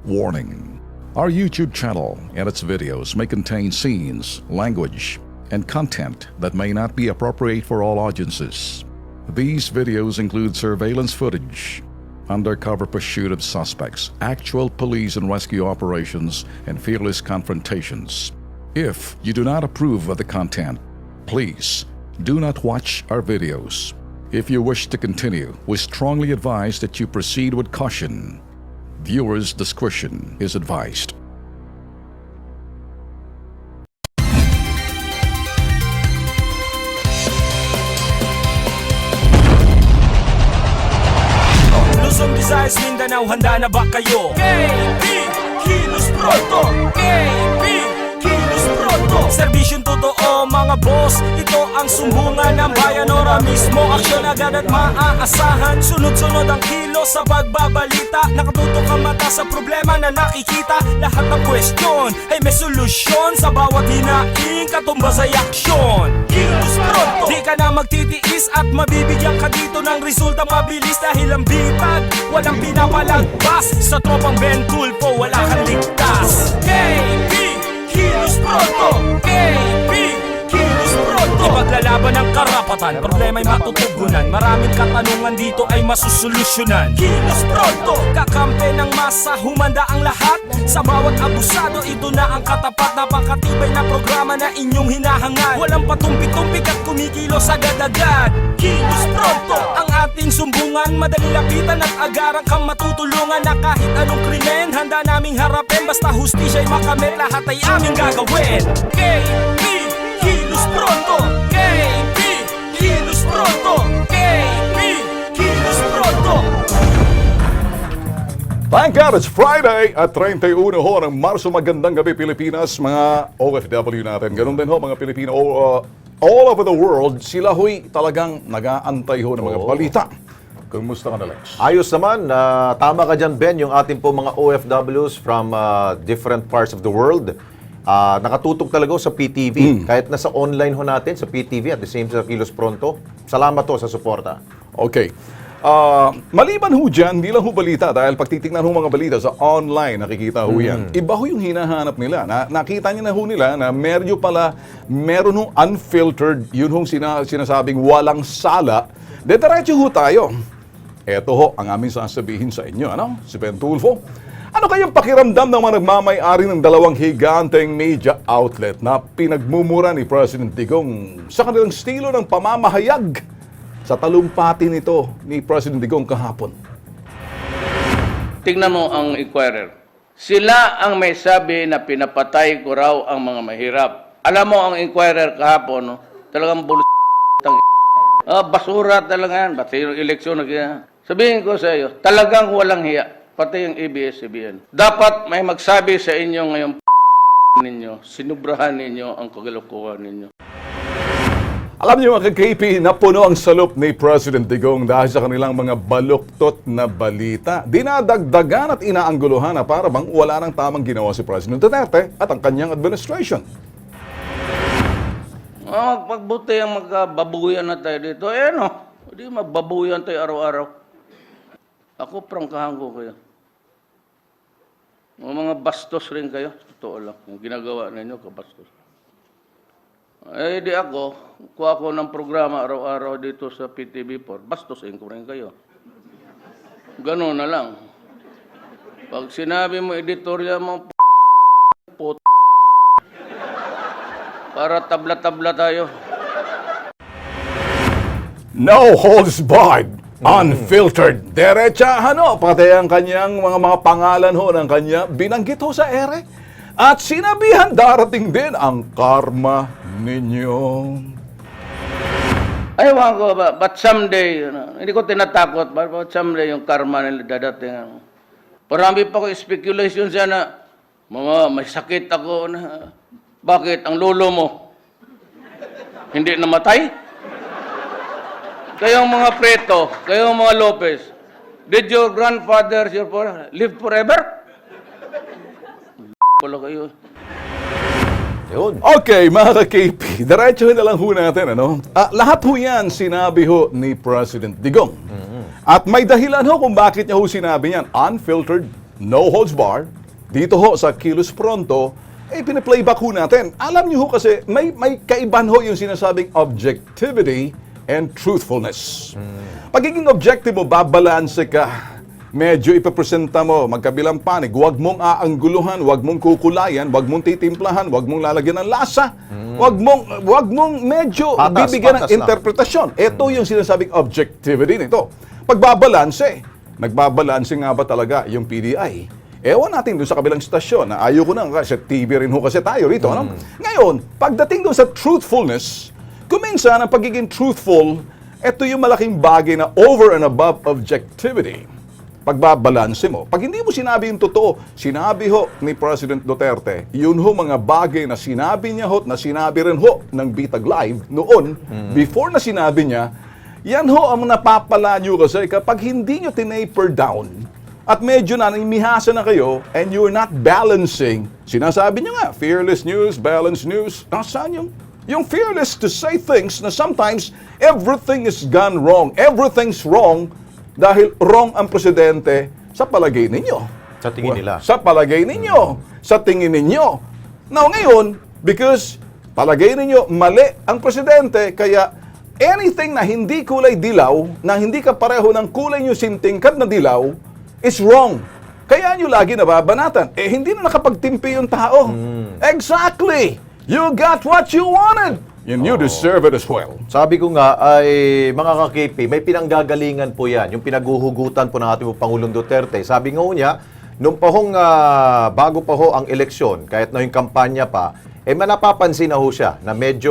Warning: our YouTube channel and its videos may contain scenes, language, and content that may not be appropriate for all audiences. These videos include surveillance footage, undercover pursuit of suspects, actual police and rescue operations, and fearless confrontations. If you do not approve of the content, please do not watch our videos. If you wish to continue, we strongly advise that you proceed with caution. Viewers' discretion is advised. Luzon, Visayas, Mindanao, handa na ba kayo? KB, kilos pronto! KB, kilos pronto! Serbisyong totoo mga boss, ito ang sumbungan ng bayan. Ora mismo, aksyon agad at maaasahan. Sunod-sunod ang kilos sa pagbabalita. Nakatutok ang mata sa problema na nakikita. Lahat ng question ay may solusyon. Sa bawat hinaing katumbas ay aksyon. Kilos pronto! Di ka na magtitiis at mabibigyan ka dito ng resulta mabilis. Dahil ang bitag, walang pinapalagpas. Sa tropang Ben Tulfo, wala kang ligtas. KB, kilos pronto! KB, kilos pronto! Ipaglalaban ng karapatan, problema'y matutugunan. Maraming katanungan dito ay masusolusyonan. Kilos pronto! Kakampi ng masa, humanda ang lahat. Sa bawat abusado, ito na ang katapat. Napakatibay na programa na inyong hinahangad. Walang patumpik-tumpik at kumikilos agad-agad. Kilos pronto! Ang ating sumbungan, madali lapitan at agaran kang matutulungan. Na kahit anong krimen, handa naming harapin. Basta hustisya'y makamit, lahat ay aming gagawin. KB, kilos pronto! KB, kilos pronto! KB, kilos pronto! Thank God it's Friday at 31 ho ng Marso. Magandang gabi Pilipinas, mga OFW natin. Ganun din ho mga Pilipino all over the world. Sila ho'y talagang nag-aantay ho ng mga balita. Kumusta ka na, Lex? Ayos naman. Tama ka dyan, Ben, yung ating po mga OFWs from different parts of the world. Nakatutok talaga sa PTV. Kahit nasa online ho natin sa PTV at the same sa Kilos Pronto. Salamat to sa suporta. Okay. Maliban ho dyan, hindi lang ho balita dahil pag titignan ho mga balita sa online, nakikita ho yan. Iba ho yung hinahanap nila. Nakita niyo na ho nila na meron ho unfiltered, yun hong sinasabing walang sala. Diretso ho tayo. Eto ho ang aming sasabihin sa inyo. Si Ben Tulfo. Ano kayang pakiramdam ng mga nagmamay-ari ng dalawang higanteng media outlet na pinagmumura ni President Digong sa kanilang estilo ng pamamahayag sa talumpati nito ni President Digong kahapon? Tingnan mo ang Inquirer. Sila ang may sabi na pinapatay ko raw ang mga mahirap. Alam mo ang Inquirer kahapon, no? Talagang basura talaga yan. Pati yung eleksyon. Sabihin ko sa iyo, talagang walang hiya. Pati yung ABS-CBN. Dapat may magsabi sa inyo ngayong ninyo, sinubrahan ninyo ang kagalokohan ninyo. Alam niyo mga ka-KP, napuno ang salop ni President Digong dahil sa kanilang mga baluktot na balita. Dinadagdagan at inaangguluhan na para bang wala nang tamang ginawa si President Duterte at ang kanyang administration. Pagbuti ang magbabuyan na tayo dito. Hindi magbabuyan tayo araw-araw. Ako, prangkahan ko kayo. Mga bastos rin kayo. Totoo lang. Yung ginagawa ninyo, kabastos. Di ako, kuha ko ng programa araw-araw dito sa PTV4, bastusin ko rin kayo. Ganun na lang. Pag sinabi mo, editorya mo, para tabla-tabla tayo. No holds barred, unfiltered, derechahan ho, pati ang kanyang mga pangalan ho ng kanya, binanggit ho sa ere. At sinabihan darating din ang karma ninyo. Ayaw ko ba, but someday, hindi ko tinatakot, but someday yung karma nila dadating. Parami pa ko speculation siya na, may sakit ako na, bakit ang lolo mo hindi namatay? Kayong mga Preto, kayong mga Lopez, did your grandfather live forever? Pala kayo. Yun. Okay, mga ka-KP, diretsuhin na lang ho natin. Lahat ho yan sinabi ho ni President Digong. At may dahilan ho kung bakit niya ho sinabi yan. Unfiltered, no holds bar, dito ho sa Kilos Pronto, pinaplayback ho natin. Alam niyo ho kasi, may kaibahan ho yung sinasabing objectivity and truthfulness. Pagiging objective mo, babalanse ka. Medyo ipapresenta mo, magkabilang panig, huwag mong aangguluhan, huwag mong kukulayan, huwag mong titimplahan, huwag mong lalagyan ng lasa, huwag mong medyo Patas, bibigyan ng patas lang. interpretasyon. Ito yung sinasabing objectivity nito. Pagbabalanse, nagbabalanse nga ba talaga yung PDI? Ewan natin doon sa kabilang stasyon na ayoko na kasi TV rin ho kasi tayo rito. Ano? Ngayon, pagdating doon sa truthfulness, kuminsan ang pagiging truthful, ito yung malaking bagay na over and above objectivity. Pagbabalanse mo. Pag hindi mo sinabi yung totoo, sinabi ho ni President Duterte, yun ho mga bagay na sinabi niya ho, na sinabi rin ho ng Bitag Live noon, before na sinabi niya, yan ho ang napapala nyo kasi kapag hindi nyo tinaper down, at medyo na mihasa na kayo, and you're not balancing, sinasabi nyo nga, fearless news, balanced news, nasaan yung fearless to say things na sometimes everything is gone wrong, everything's wrong, dahil wrong ang presidente sa palagay ninyo. Sa tingin nila. Sa palagay ninyo. Sa tingin ninyo. Now ngayon, because palagay ninyo mali ang presidente, kaya anything na hindi kulay dilaw, na hindi kapareho ng kulay nyo sintingkad na dilaw, is wrong. Kaya nyo lagi nababanatan. Hindi na nakapagtimpi yung tao. Exactly! You got what you wanted! And you deserve it as well. Sabi ko nga ay mga ka-KP, may pinanggagalingan po yan. Yung pinaguhugutan po ng ating Pangulong Duterte. Sabi nga ho niya, nung pahong bago pa ho ang eleksyon, kahit na yung kampanya pa, manapapansin na ho siya na medyo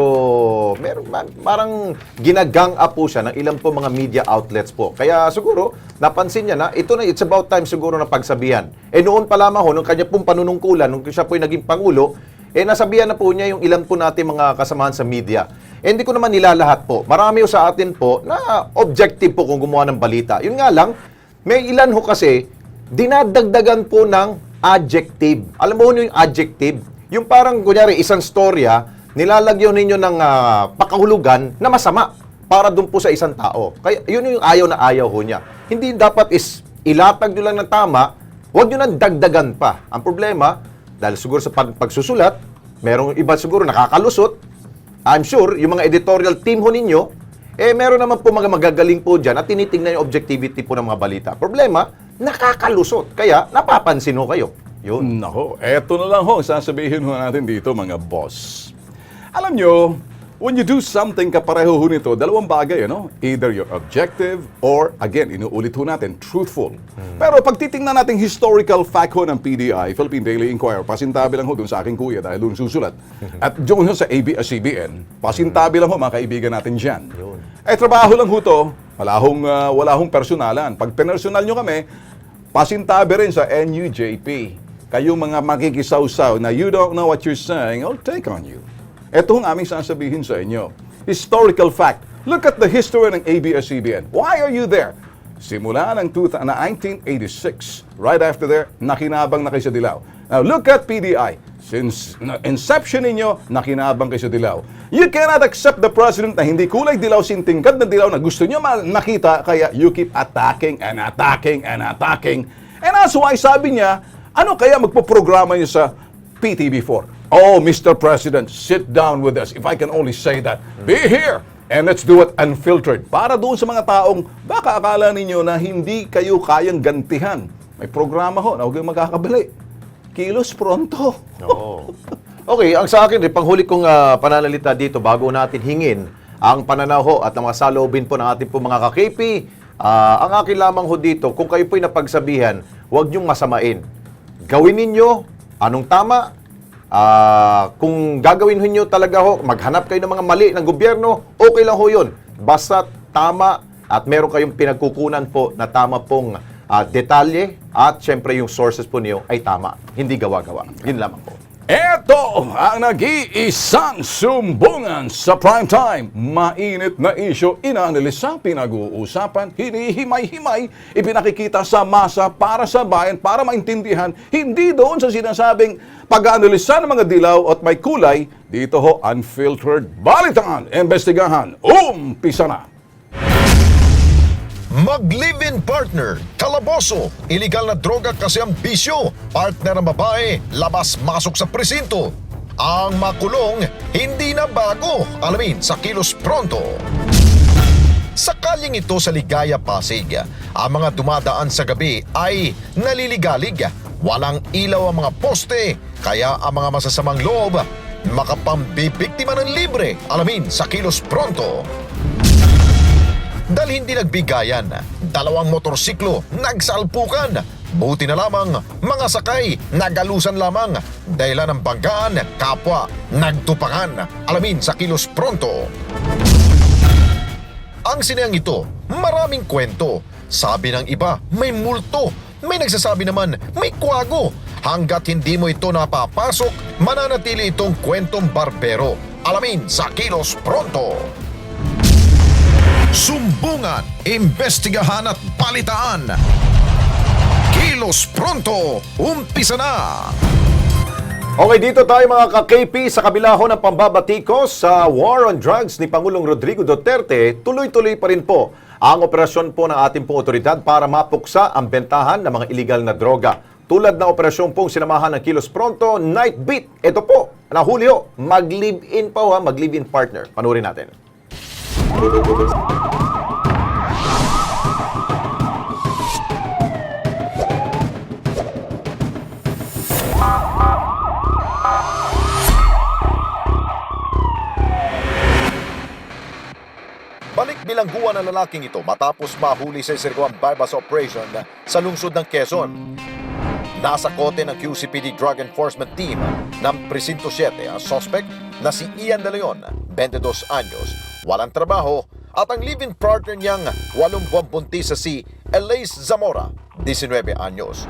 parang ginagang up po siya ng ilang po mga media outlets po. Kaya siguro, napansin niya na ito na, it's about time siguro na pagsabihan. Noon pa lamang ho, nung kanya pong panunungkulan, nung siya po naging Pangulo, nasabihan na po niya yung ilan po natin mga kasamahan sa media. Hindi ko naman nilalahat po. Marami ho sa atin po na objective po kung gumawa ng balita. Yun nga lang, may ilan ho kasi dinadagdagan po ng adjective. Alam mo yung adjective? Yung parang, kunyari, isang storya, nilalagyan ninyo ng pakahulugan na masama para dun po sa isang tao. Kaya yun yung ayaw na ayaw ho niya. Hindi dapat is ilatag nyo lang ng tama, huwag nyo nang dagdagan pa. Ang problema, dahil siguro sa pagsusulat, merong iba siguro nakakalusot. I'm sure, yung mga editorial team ho ninyo, meron naman po mga magagaling po dyan at tinitingnan yung objectivity po ng mga balita. Problema, nakakalusot. Kaya, napapansin ho kayo. Yun. Nako, eto na lang ho, sasabihin ho natin dito mga boss. Alam nyo, when you do something kapareho ho nito, dalawang bagay, ano? Either you're objective or, again, inuulit ho natin, truthful. Pero pag titingnan natin historical fact ho ng PDI, Philippine Daily Inquirer, pasintabi lang ho dun sa aking kuya dahil dun susulat. At dun ho sa ABS-CBN, pasintabi lang ho mga kaibigan natin dyan. Trabaho lang ho to, wala hong personalan. Pag personal nyo kami, pasintabi rin sa NUJP. Kayong mga makikisawsaw na you don't know what you're saying, I'll take on you. Ito ang aming sasabihin sa inyo. Historical fact. Look at the history ng ABS-CBN. Why are you there? Simula ng 1986, right after there, nakinabang na kayo sa Dilaw. Now, look at PDI. Since inception ninyo, nakinabang kayo sa Dilaw. You cannot accept the president na hindi kulay dilaw, sintingkad na dilaw na gusto nyo makita, kaya you keep attacking and attacking and attacking. And that's why sabi niya, ano kaya magpo-programa niyo sa PTV4? Oh, Mr. President, sit down with us. If I can only say that. Be here and let's do it unfiltered. Para doon sa mga taong baka akala ninyo na hindi kayo kayang gantihan. May programa ho na huwag kayong magkakabali. Kilos Pronto. Oo. Okay, ang sa akin, panghuli kong pananalita dito bago natin hingin ang pananaw ho at ang mga saloobin po ng ating po mga ka-KP. Ang akin lamang ho dito, kung kayo po'y napagsabihan, huwag niyong masamain. Gawin ninyo anong tama. Kung gagawin ninyo talaga ho, maghanap kayo ng mga mali ng gobyerno, okay lang ho yun. Basta tama at meron kayong pinagkukunan po na tama pong detalye at syempre yung sources po niyo ay tama. Hindi gawa-gawa. Yun lamang po. Ito ang nag-iisang sumbungan sa primetime. Mainit na isyo, inaanalisa, pinag-uusapan, hinihimay-himay, ipinakikita sa masa para sa bayan, para maintindihan, hindi doon sa sinasabing pag-aanalisa ng mga dilaw at may kulay, dito ho unfiltered balitaan, investigahan, umpisa na. Mag-live-in partner, kalaboso, iligal na droga kasi ang bisyo, partner ng babae, labas-masok sa presinto. Ang makulong, hindi na bago. Alamin sa Kilos Pronto. Sa kalyeng ito sa Ligaya, Pasig, ang mga dumadaan sa gabi ay naliligalig. Walang ilaw ang mga poste, kaya ang mga masasamang loob makapambibiktima ng libre. Alamin sa Kilos Pronto. Dahil hindi nagbigayan, dalawang motorsiklo nagsalpukan. Buti na lamang mga sakay nagalusan lamang. Dahilan ng banggaan, kapwa nagtupangan. Alamin sa Kilos Pronto. Ang sinayang ito, maraming kwento. Sabi ng iba, may multo. May nagsasabi naman, may kwago. Hanggat hindi mo ito napapasok, mananatili itong kwentong barbero. Alamin sa Kilos Pronto. Sumbungan, imbestigahan at balitaan. Kilos Pronto, umpisa na! Okay, dito tayo mga ka-KP sa kabila ho ng pambabatikos sa war on drugs ni Pangulong Rodrigo Duterte. Tuloy-tuloy pa rin po ang operasyon po ng ating pong otoridad para mapuksa ang bentahan ng mga illegal na droga. Tulad ng operasyon pong sinamahan ng Kilos Pronto, Night Beat. Ito po, nahuli ho, mag-live-in pa ho, mag-live-in partner. Panurin natin. Balik bilangguan ang lalaking ito matapos mahuli sa isirgawang bypass operation sa lungsod ng Quezon. Nasa kote ng QCPD Drug Enforcement Team ng Presinto 7 ang suspect na si Ian De Leon, 22 anyos, walang trabaho, at ang live-in partner niyang 8 buwang buntis sa si Elise Zamora, 19 anyos.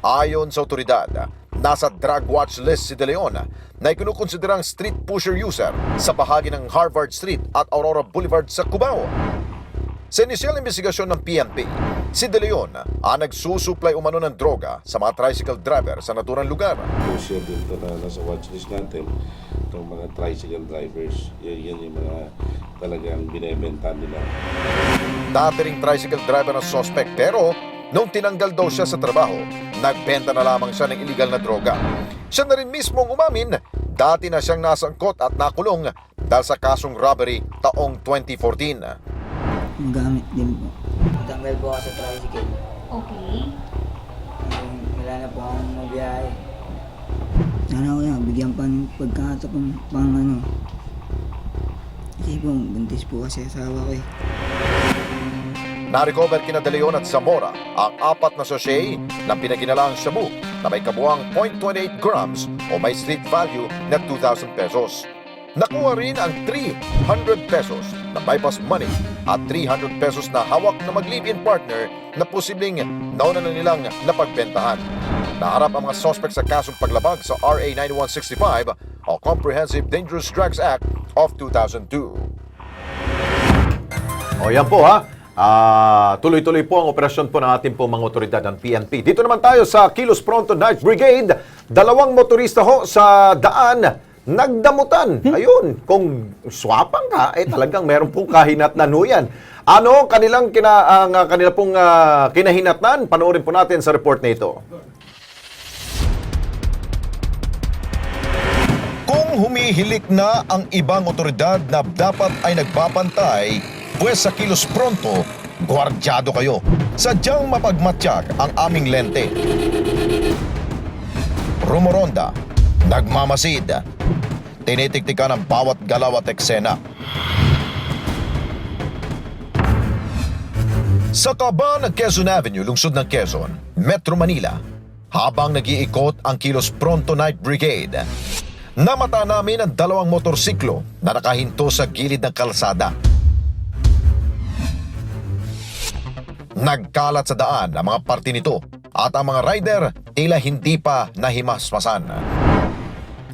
Ayon sa otoridad, nasa drug watch list si De Leon na ikinukonsiderang street pusher user sa bahagi ng Harvard Street at Aurora Boulevard sa Cubao. Sa inisyal investigasyon ng PNP, si De Leon ang nagsusupply umano ng droga sa mga tricycle driver sa naturang lugar. Pusher dito na nasa watchlist natin, itong mga tricycle drivers, yan yung mga talagang binebenta nila. Dati ring tricycle driver ng suspect pero nung tinanggal daw siya sa trabaho, nagbenta na lamang siya ng illegal na droga. Siya na rin mismong umamin, dati na siyang nasangkot at nakulong dahil sa kasong robbery taong 2014. Magamit din po. Tanggal po ako sa tricycle. Okay. Wala na po akong mabiyahe. Sana ko yan, bigyan pa ng pagkakataon pang ano. Kasi po, buntis po kasi asawa ko eh. Na-recover kina De Leon at Zamora ang 4 na sachet ng pinaginalang shabu na may kabuang 0.28 grams o may street value na 2,000 pesos. Nakuha rin ang 300 pesos na bypass money at 300 pesos na hawak na mag-live-in partner na posibleng nauna na nilang napagbentahan. Naharap ang mga suspect sa kasong paglabag sa RA 9165 o Comprehensive Dangerous Drugs Act of 2002. O yan po ha. Tuloy-tuloy po ang operasyon po ng ating po mga otoridad ng PNP. Dito naman tayo sa Kilos Pronto Night Brigade. 2 motorista ho sa daan nagdamutan. Ayun, kung swapang ka, talagang meron pong kahinatnan ho yan. Ano kanilang kanila pong kinahinatnan? Panoorin po natin sa report na ito. Kung humihilik na ang ibang otoridad na dapat ay nagbabantay, pues sa Kilos Pronto, gwardyado kayo. Sadyang mapagmatsyag ang aming lente. Rumoronda, nagmamasid, tinitiktikan ang bawat galaw at eksena. Sa kaba ng Quezon Avenue, lungsod ng Quezon, Metro Manila, habang nag-iikot ang Kilos Pronto Night Brigade, namata namin ang 2 motorsiklo na nakahinto sa gilid ng kalsada. Nagkalat sa daan ang mga parte nito at ang mga rider tila hindi pa nahimasmasan.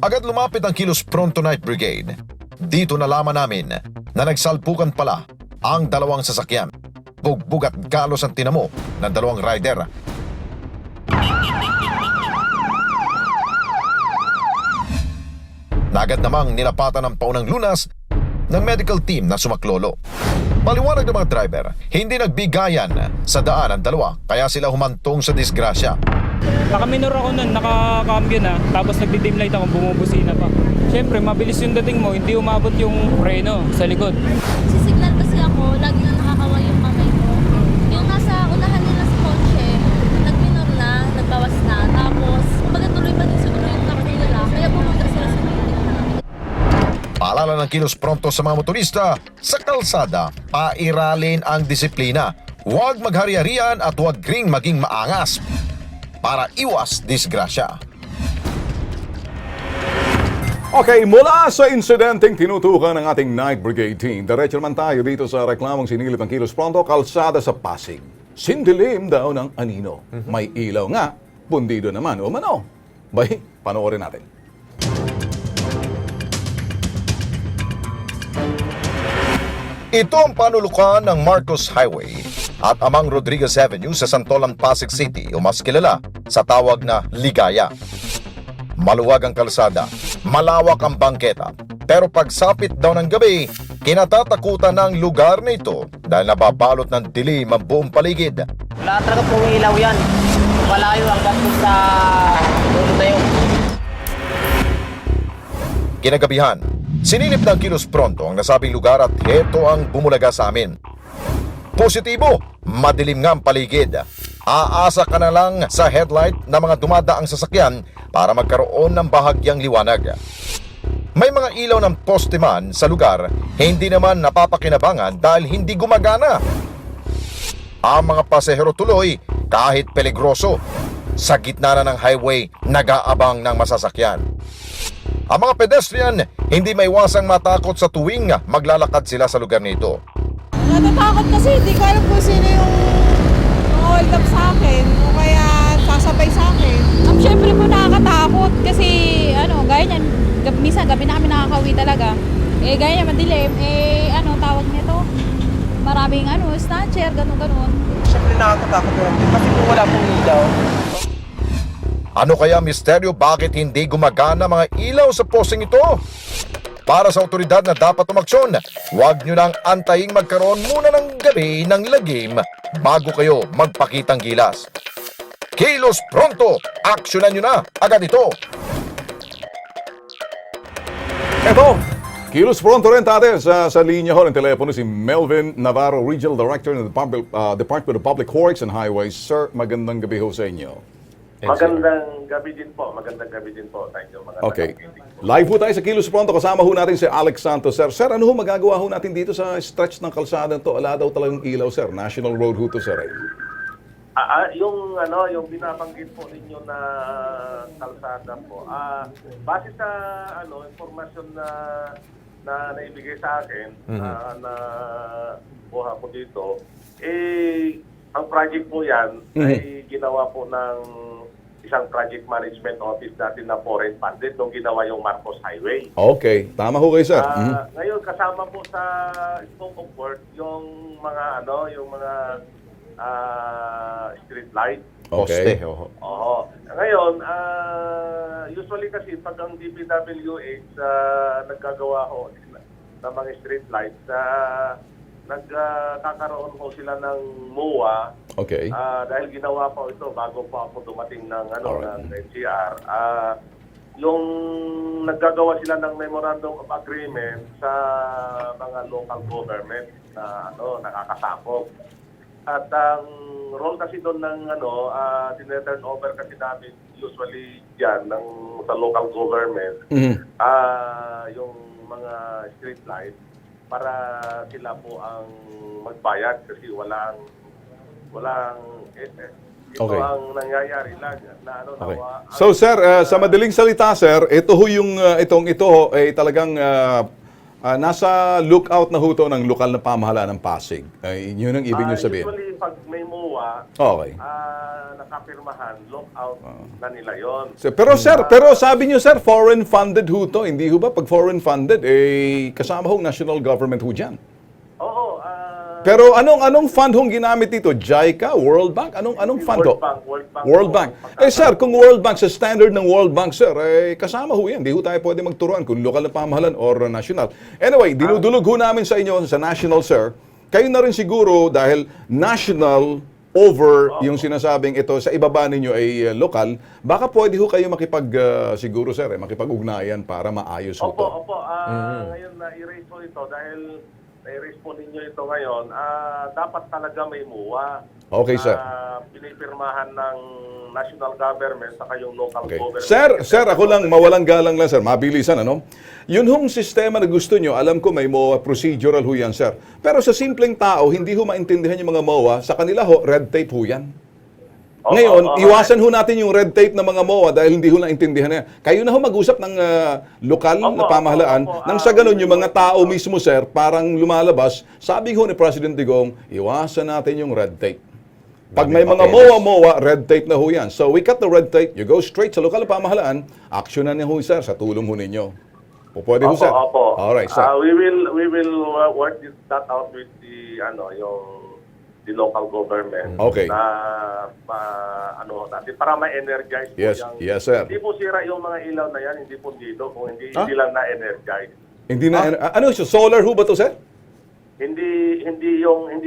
Agad lumapit ang Kilos Pronto Night Brigade. Dito nalaman namin na nagsalpukan pala ang 2 sasakyan. Bugbog at galos ang tinamo ng 2 rider. Nagad namang nilapatan ng paunang lunas ng medical team na sumaklolo. Paliwanag ng mga driver, hindi nagbigayan sa daan ang dalawa kaya sila humantong sa disgrasya. Nakaminor ako nun, nakakambyo na, tapos nagdi-dim light ako, bumubusina pa. Siyempre, mabilis yung dating mo, hindi umabot yung preno sa likod. Signal kasi ako, lagi na nakakaway yung kamay ko. Yung nasa unahan nila sa kotse, nagminor na, nagbawas na, tapos kumbaga tuloy pa din siguro yung takbo nila, kaya pumunta sila sa building namin. Paalala ng Kilos Pronto sa mga motorista, sa kalsada, pairalin ang disiplina. Huwag maghari-harian at huwag ring maging maangas para iwas disgrasya. Okay, mula sa insidenteng tinutukan ng ating Night Brigade team, diretso naman tayo dito sa reklamong sinilip ng Kilos Pronto, kalsada sa Pasig. Sindilim daw ng anino. May ilaw nga, pundido naman. O mano? Bay, panoorin natin. Ito ang panulukan ng Marcos Highway at Amang Rodriguez Avenue sa Santolan, Pasig City o mas kilala sa tawag na Ligaya. Maluwag ang kalsada, malawak ang bangketa, pero pagsapit daw ng gabi, kinatatakutan ng lugar na ito dahil nababalot ng dilim ang buong paligid. Wala talaga pong ilaw yan. Malayo hanggang sa dulo na yun. Kinagabihan, sinilip ng Kilos Pronto ang nasabing lugar at heto ang bumulaga sa amin. Positibo, madilim nga ang paligid. Aasa ka na lang sa headlight ng mga dumadaang sasakyan para magkaroon ng bahagyang liwanag. May mga ilaw ng poste man sa lugar, hindi naman napapakinabangan dahil hindi gumagana. Ang mga pasahero tuloy, kahit peligroso, sa gitna na ng highway, nag-aabang ng masasakyan. Ang mga pedestrian, hindi maiwasang matakot sa tuwing maglalakad sila sa lugar nito. Natatakot kasi hindi ko alam kung sino yung hold up sa akin o kaya sasabay sa akin. Siyempre po nakakatakot kasi gaya niyan, minsan gabi na kami nakakawi talaga. Gaya niyan madilim, tawag nito, maraming snatcher, ganun. Siyempre nakakatakot yun kasi kung wala pong ilaw. Ano kaya misteryo bakit hindi gumagana mga ilaw sa posting ito? Para sa otoridad na dapat umaksyon, huwag nyo nang antayin magkaroon muna ng gabi ng lagim bago kayo magpakitang gilas. Kilos Pronto! Aksyonan nyo na agad ito! Eto, Kilos Pronto rin tate sa linya ho ng telepono si Melvin Navarro, Regional Director ng Department of Public Works and Highways. Sir, magandang gabi ho sa inyo. Magandang gabi din po. Magandang gabi din po. Thank you. Okay. Live po tayo sa Kilos Pronto. Kasama ho natin si Alex Santos. Sir, ano ho magagawa ho natin dito sa stretch ng kalsada to? Ala daw talagang ilaw, sir. National Road ho to, sir. Yung binabanggit po ninyo na kalsada po. Base sa impormasyon na naibigay sa akin na buha ko dito, ang project po yan ay ginawa po ng isang project management office natin na foreign funded nung ginawa yung Marcos Highway. Okay. Tama ho kayo, sir. Ngayon kasama po sa scope of work yung mga street light. Okay. Oo. Ngayon, usually kasi pag ang DPWH nagkagawa ho ng mga street lights, nagkakaroon ho sila ng MOA. Okay. Dahil ginawa po ito bago po ako dumating ng ng NCR. Yung naggagawa sila ng memorandum of agreement sa mga local government na nakakasakop. At ang role kasi doon ng tineturn over kasi namin usually yan sa local government, yung mga street light para sila po ang magbayad kasi walang ito Okay. ang nangyayari lang na Okay. So sir, sa madaling salita sir, ito ho yung ito ay talagang nasa lookout na ho to ng lokal na pamahalaan ng Pasig. Yun ang ibig niyo sabihin. Usually pag may MOA, Okay. nakapirmahan, lookout na nila yon. Pero sabi niyo sir, foreign funded ho to. Hindi ho ba pag foreign funded kasama ho national government ho diyan? Oo. Pero anong fund hong ginamit dito? JICA, World Bank? Anong fund ho? World Bank. Sir, kung World Bank, sa standard ng World Bank, sir, kasama ho yan. Hindi ho tayo pwede magturuan kung lokal na pamahalan or national. Anyway, dinudulog ho namin sa inyo, sa national, sir, kayo na rin siguro dahil national over yung sinasabing ito sa ibaba ninyo ay lokal, baka pwede ho kayo siguro sir, makipag-ugnayan para maayos ho to. Opo. Ngayon na-erase po ito dahil na-erase po ninyo ito ngayon. Dapat talaga may MUA. Okay, sir. Pinipirmahan ng national government sa yung local Okay. government. Sir, ako lang, mawalang galang lang, sir. Mabilisan, ano? Yun hong sistema na gusto nyo, alam ko may MOA procedural ho yan, sir. Pero sa simpleng tao, hindi ho maintindihan yung mga MOA, sa kanila ho, red tape ho yan. Ngayon, iwasan ho natin yung red tape ng mga MOA dahil hindi ho naintindihan na yan. Kayo na ho mag-usap ng lokal na pamahalaan nang sa ganun yung mga tao mismo, sir, parang lumalabas. Sabi ho ni President Digong, iwasan natin yung red tape. Pag may mga MOA, red tape na ho yan. So we cut the red tape, you go straight sa lokal na pamahalaan, actionan niyo ho, sir, sa tulong ho ninyo. O pwede ho, sir? Opo. Alright, sir. We will work that out with the local government. Okay. Na natin para ma-energize po Yes, yung, yes, sir. Hindi po sira yung mga ilaw na yan, hindi po dito, kung hindi lang na-energize. Hindi na, ano, solar ho ba to, sir? Hindi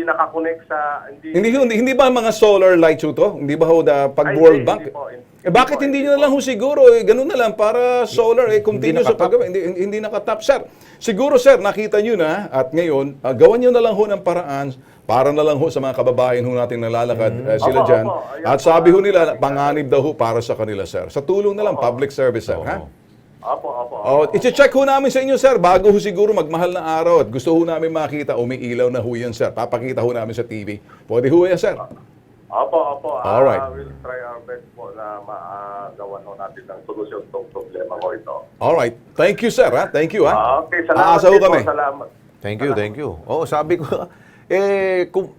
nakakonect sa Hindi ba mga solar lights ho to? Hindi ba ho pag World Bank? Hindi po. Bakit hindi nyo na lang ho siguro, ganun na lang, para solar, continuous sa paggawa. Hindi nakatap. Sir, siguro sir, nakita nyo na, at ngayon, gawan nyo na lang ho ng paraan, para na lang ho sa mga kababayan ho natin nalalakad sila dyan. At sabi ho nila, panganib daw ho para sa kanila, sir. Sa tulong na lang, public service, sir. Ha? Opo. I-check ho namin sa inyo, sir, bago ho siguro magmahal na araw at gusto ho namin makita, umiilaw na ho yan, sir. Papakita ho namin sa TV. Pwede ho yan, sir. Opo. Alright. We'll try our best po na magawa natin ng solusyon tong problema ko ito. Alright. Thank you, sir. Ha? Thank you. Ha? Okay, salamat Aasa ho din po, kami. salamat. Thank you. Oo, sabi ko,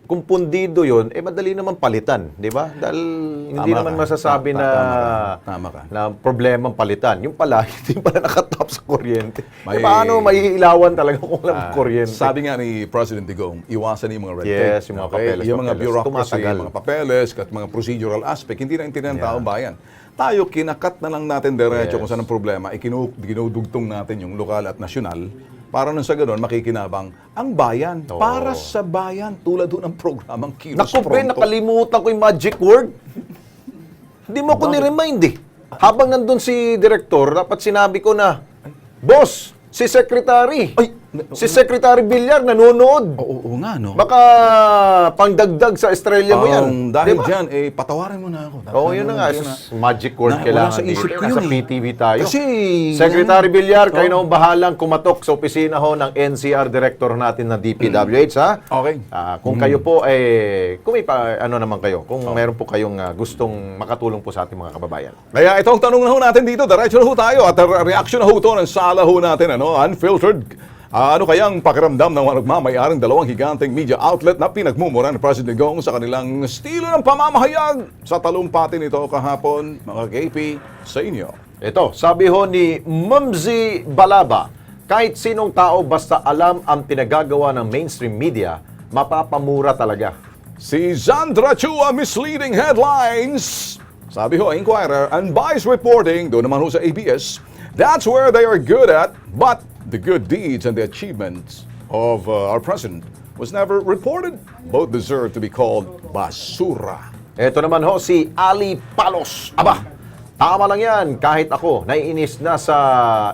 kung pundido yun, madali naman palitan, di ba? Dahil hindi Tama naman ka. masasabi Tama ka. na problemang palitan. Yung pala, hindi pala nakatap sa kuryente. May- Paano maiilawan talaga kung walang kuryente? Sabi nga ni President Digong, iwasan yung mga red tape. Yes, yung mga papeles, Yung mga papeles. bureaucracy, Tumatagal. mga papeles, at mga procedural aspect, hindi na intindihan ng taong bayan. Tayo, kinakat na lang natin diretso Yes. kung saan ang problema, ginudugtong natin yung lokal at nasyonal, para nang sa ganun, makikinabang ang bayan. Oo. Para sa bayan, tulad doon ng programang Kilos Naku, Ben, Pronto. nakalimutan ko yung magic word. Hindi mo ako ni-remind eh. Habang nandun si Director, dapat sinabi ko na, Boss, si Secretary. Si Secretary Villar nanonood. Oo nga, no? Baka pangdagdag sa estrella mo yan. Dahil Di ba? dyan, patawarin mo na ako. Oo, yun na nga. Magic word Wala kailangan sa isip dito. ko yun Nasa eh. PTV tayo. Kasi, Secretary Villar, kayo na ang bahalang kumatok sa opisina ho ng NCR Director natin ng DPWH, ha? Okay. Kung kayo po, kung may naman kayo, kung meron po kayong gustong makatulong po sa ating mga kababayan. Kaya itong tanong na ho natin dito, diretso na ho tayo at reaction na ho ito ng sala ho natin, unfiltered. Ano kayang pakiramdam ng mga nagmamayaring dalawang higanteng media outlet na pinagmumura ni President Digong sa kanilang estilo ng pamamahayag sa talumpati nito kahapon, mga KP, sa inyo? Ito, sabi ho ni Mumsy Balaba, kahit sinong tao basta alam ang pinagagawa ng mainstream media, mapapamura talaga. Si Zandra Chua, misleading headlines. Sabi ho, Inquirer, unbiased reporting, doon naman ho sa ABS, that's where they are good at, but the good deeds and the achievements of our president was never reported. Both deserve to be called basura. Ito naman ho si Ali Palos. Aba, tama lang yan. Kahit ako, naiinis na sa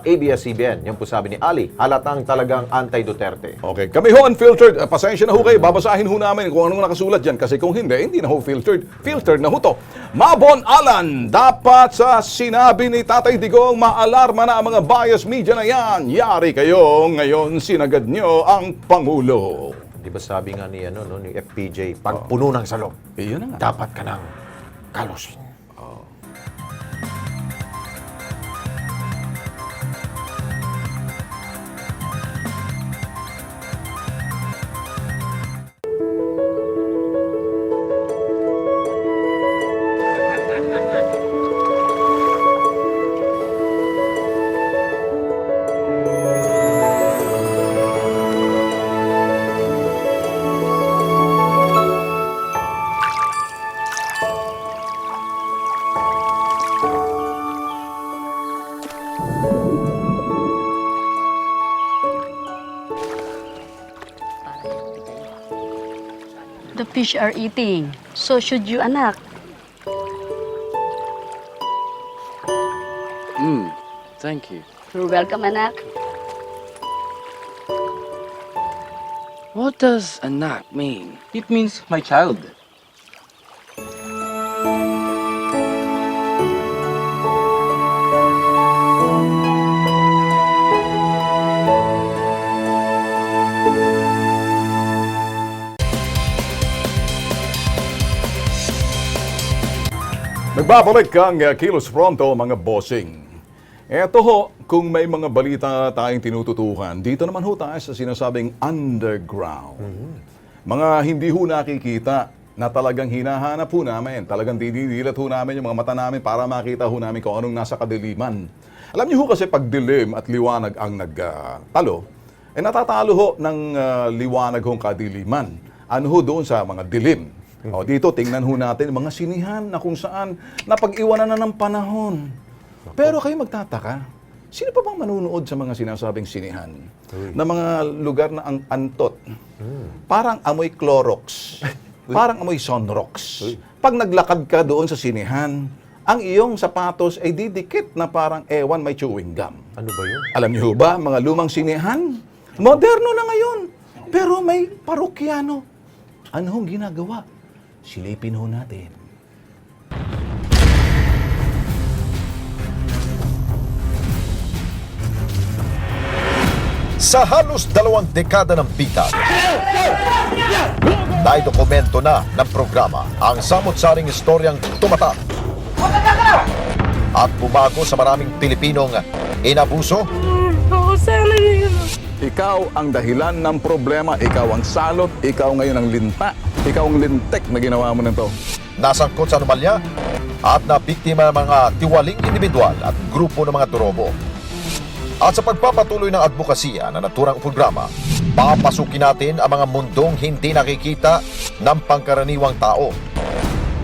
ABS-CBN. Yung po sabi ni Ali, halatang talagang anti-Duterte. Okay, kami ho unfiltered. Pasensya na ho kayo. Babasahin ho namin kung anong nakasulat dyan. Kasi kung hindi na ho filtered. Filtered na ho to. Mabon Alan, dapat sa sinabi ni Tatay Digong, maalarma na ang mga bias media na yan. Yari kayo, ngayon sinagad nyo ang Pangulo. Di ba sabi nga ni FPJ, pag puno ng salong, Iyon na nga. dapat ka ng kalosin. fish are eating. So should you, anak. Thank you. You're welcome, anak. What does anak mean? It means my child. Nagbabalik ang Kilos Pronto, mga bossing. Eto ho, kung may mga balita tayong tinututukan, dito naman ho tayo sa sinasabing underground. Mga hindi ho nakikita na talagang hinahanap ho namin, talagang dinidilat ho namin yung mga mata namin para makita ho namin kung anong nasa kadiliman. Alam niyo ho kasi pag dilim at liwanag ang nagtalo, natatalo ho ng liwanag hong kadiliman. Ano ho doon sa mga dilim? O dito, tingnan ho natin mga sinihan na kung saan napag-iwanan na ng panahon. Pero kayo magtataka, sino pa bang manunood sa mga sinasabing sinihan? Na mga lugar na ang antot. Parang amoy Clorox. Parang amoy Sonrox. Pag naglakad ka doon sa sinihan, ang iyong sapatos ay didikit na parang ewan may chewing gum. Ano ba yun? Alam niyo ba, mga lumang sinihan, moderno na ngayon. Pero may parokyano. Ano hong ginagawa? Silipin ho natin. Sa halos 2 dekada ng bitag, naidokumento na ng programa ang samot-saring istoryang tumatak at bumago sa maraming Pilipinong inabuso, Ikaw ang dahilan ng problema, ikaw ang salot, ikaw ngayon ang linta, ikaw ang lintek na ginawa mo nito. nasangkot sa anomalya at nabiktima ng mga tiwaling individual at grupo ng mga turobo. At sa pagpapatuloy ng advokasya na naturang programa, papasukin natin ang mga mundong hindi nakikita ng pangkaraniwang tao.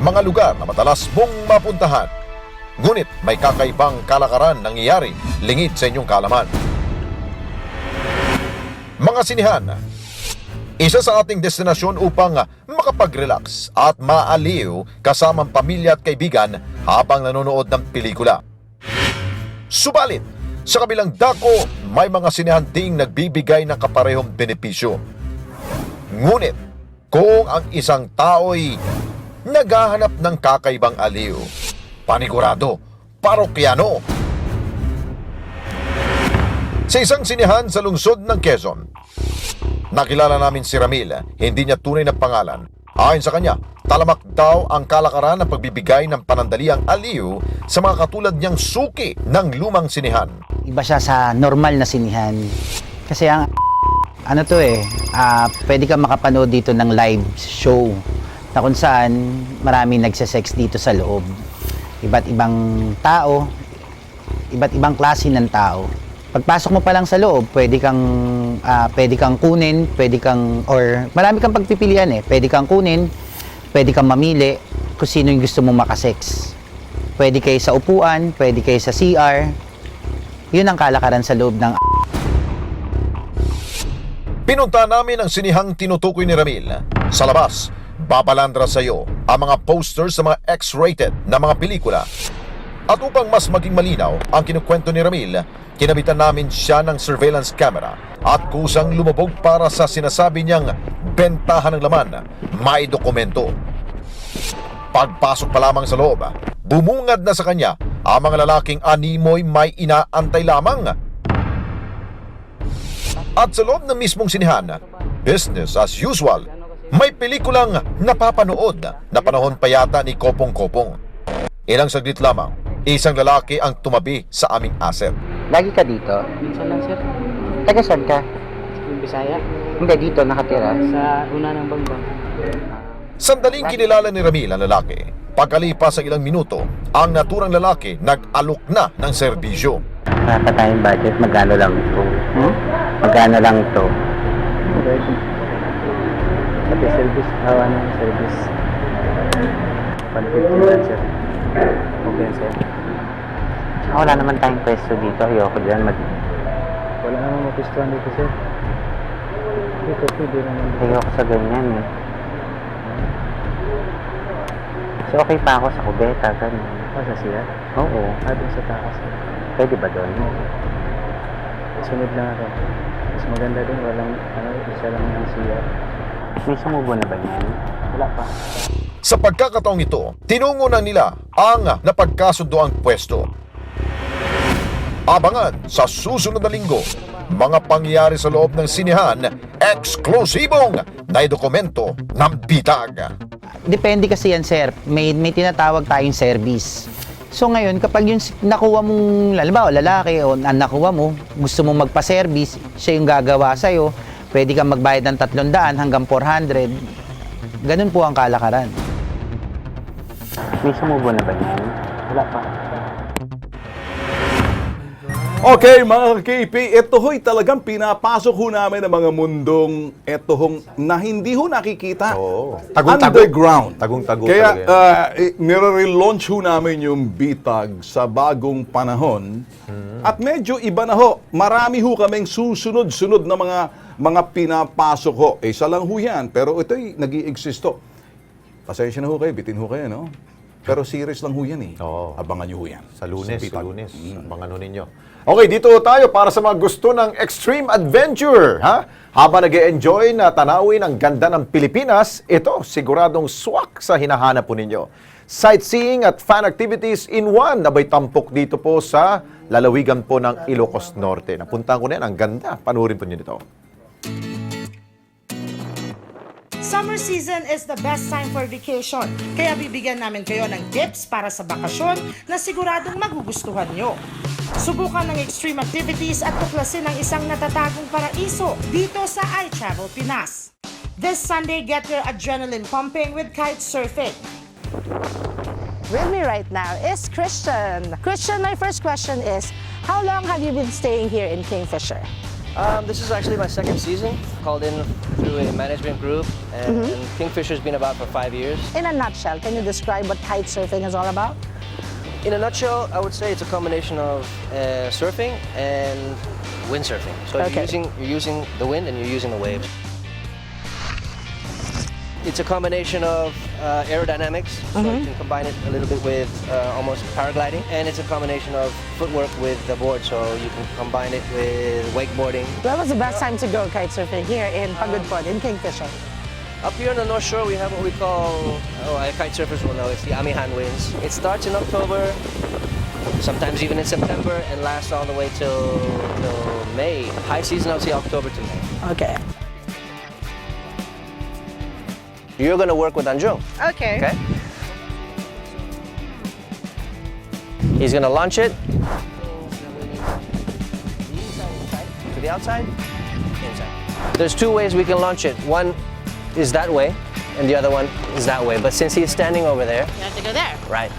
Mga lugar na madalas mong mapuntahan, ngunit may kakaibang kalakaran nangyayari lingid sa inyong kaalaman. Mga sinihan, isa sa ating destinasyon upang makapag-relax at maaliw kasamang pamilya at kaibigan habang nanonood ng pelikula. Subalit, sa kabilang dako, may mga sinihan ding nagbibigay ng kaparehong benepisyo. Ngunit, kung ang isang tao'y naghahanap ng kakaibang aliw, panigurado, parokyano. Sa isang sinihan sa lungsod ng Quezon, nakilala namin si Ramil, hindi niya tunay na pangalan. Ayon sa kanya, talamak daw ang kalakaran ng pagbibigay ng panandaliang aliw sa mga katulad niyang suki ng lumang sinihan. Iba siya sa normal na sinihan. Kasi ang pwede ka makapanood dito ng live show na kung saan maraming nagsesex dito sa loob. Iba't ibang tao, iba't ibang klase ng tao. Pagpasok mo pa lang sa loob, pwede kang kunin, or marami kang pagpipilian eh. Pwede kang kunin, pwede kang mamili kung sino yung gusto mong makasex. Pwede kayo sa upuan, pwede kayo sa CR. Yun ang kalakaran sa loob ng Pinunta namin ang sinihang tinutukoy ni Ramil. Sa labas, babalandra sa iyo ang mga posters sa mga X-rated na mga pelikula. At upang mas maging malinaw ang kinukwento ni Ramil, kinabitan namin siya ng surveillance camera at kusang lumubog para sa sinasabi niyang bentahan ng laman, may dokumento. Pagpasok pa lamang sa loob, bumungad na sa kanya ang mga lalaking animoy may inaantay lamang. At sa loob ng mismong sinihan, business as usual, may pelikulang napapanood na panahon pa yata ni Kopong-Kopong. Ilang saglit lamang, isang lalaki ang tumabi sa aming asset. Lagi ka dito? Minsan lang, sir. Taga saan ka? Yung Bisaya. Hindi, dito nakatira. Sa una ng Bangbang. Sandaling kinilala ni Ramil ang lalaki. Pagkalipas ng ilang minuto, ang naturang lalaki nag-alok na ng serbisyo. Wala pa tayong budget. Magkano lang ito? Magkano lang ito? Pati service. Awa ng service. 150 lang, sir. Okay, sir. Wala naman tayong pwesto dito. Ayoko dyan. Wala namang mapistuhan dito, sir. Dito, pwede naman. Ayoko sa ganyan eh. So, okay pa ako sa kubeta, ganun. O, sa siya? Oo, doon sa taas. Pwede ba doon? Sunod lang ako. Mas maganda doon, walang, isa lang ang siya. May sumubo na ba yan? Wala pa. Sa pagkakataong ito, tinungo na nila ang napagkasundoang pwesto. Abangan sa susunod na linggo, mga pangyayari sa loob ng sinihan, eksklusibong naidokumento ng bitag. Depende kasi yan, sir. May tinatawag tayong service. So ngayon, kapag yung nakuha mong, halimbawa, lalaki o ang nakuha mo, gusto mong magpa-service, siya yung gagawa sa'yo, pwede kang magbayad ng 300 hanggang 400. Ganun po ang kalakaran. May sumubo na ba yan? Wala pa. Okay, mga ka-KP, ito ho'y talagang pinapasok ho namin ng mga mundong ito hong na hindi ho nakikita. Tagong-tago. Underground. Tagong-tago Kaya talaga nire-relaunch ho namin yung bitag sa bagong panahon. At medyo iba na ho. Marami ho kaming susunod-sunod na mga pinapasok ho. Isa lang ho yan, pero ito'y nag-i-existo. Pasensya na ho kayo, bitin ho kayo, no? Pero series lang ho yan eh. Oo. Abangan nyo ho yan. Sa Lunes, bitag. Abangan ho ninyo. Okay, dito tayo para sa mga gusto ng extreme adventure. Ha? Habang nag-e-enjoy na tanawin ang ganda ng Pilipinas, ito siguradong swak sa hinahanap po ninyo. Sightseeing at fun activities in one. Nabay tampok dito po sa lalawigan po ng Ilocos Norte. Napuntahan ko na yan, ang ganda. Panurin po nyo dito. Summer season is the best time for vacation, kaya bibigyan namin kayo ng tips para sa bakasyon na siguradong magugustuhan nyo. Subukan ng extreme activities at tuklasin ang isang natatagong paraiso dito sa iTravel Pinas. This Sunday, get your adrenaline pumping with kite surfing. With me right now is Christian. Christian, my first question is, how long have you been staying here in Kingfisher? This is actually my second season, called in through a management group, and Kingfisher's been about for 5 years. In a nutshell, can you describe what kite surfing is all about? In a nutshell, I would say it's a combination of surfing and windsurfing. So you're using the wind and you're using the waves. It's a combination of aerodynamics, so you can combine it a little bit with almost paragliding, and it's a combination of footwork with the board, so you can combine it with wakeboarding. When was the best time to go kite surfing here in Pagudpod, in Kingfisher? Up here on the North Shore, we have what we call, kite surfers will know, it's the Amihan winds. It starts in October, sometimes even in September, and lasts all the way till May. High season, I would say October to May. Okay. You're going to work with Anjung. Okay. Okay? He's going to launch it to the outside, inside. There's two ways we can launch it. One is that way, and the other one is that way. But since he's standing over there, You have to go there. right.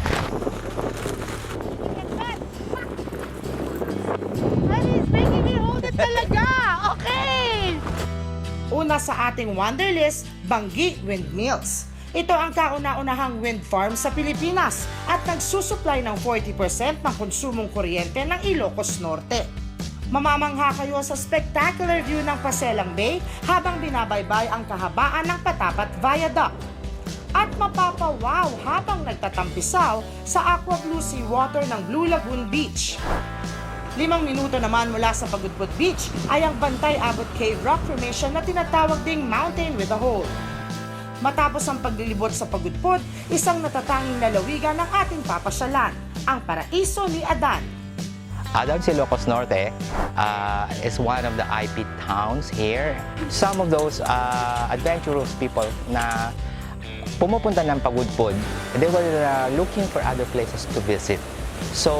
He's making me hold it talaga. Okay. Una sa ating wonder list, Banggi Windmills. Ito ang kauna-unahang wind farm sa Pilipinas at nagsusupply ng 40% ng konsumong kuryente ng Ilocos Norte. Mamamangha kayo sa spectacular view ng Paselang Bay habang binabaybay ang kahabaan ng Patapat Viaduct. At mapapawaw habang nagtatampisaw sa aqua blue sea water ng Blue Lagoon Beach. 5 minuto naman mula sa Pagudpod Beach ay ang Bantay Abot Cave Rock Formation na tinatawag ding Mountain with a Hole. Matapos ang paglilibot sa Pagudpod, isang natatanging lalawigan ng ating papasyalan, ang Paraiso ni Adan. Adan, Ilocos Norte is one of the IP towns here. Some of those adventurous people na pumupunta ng Pagudpod, they were looking for other places to visit. So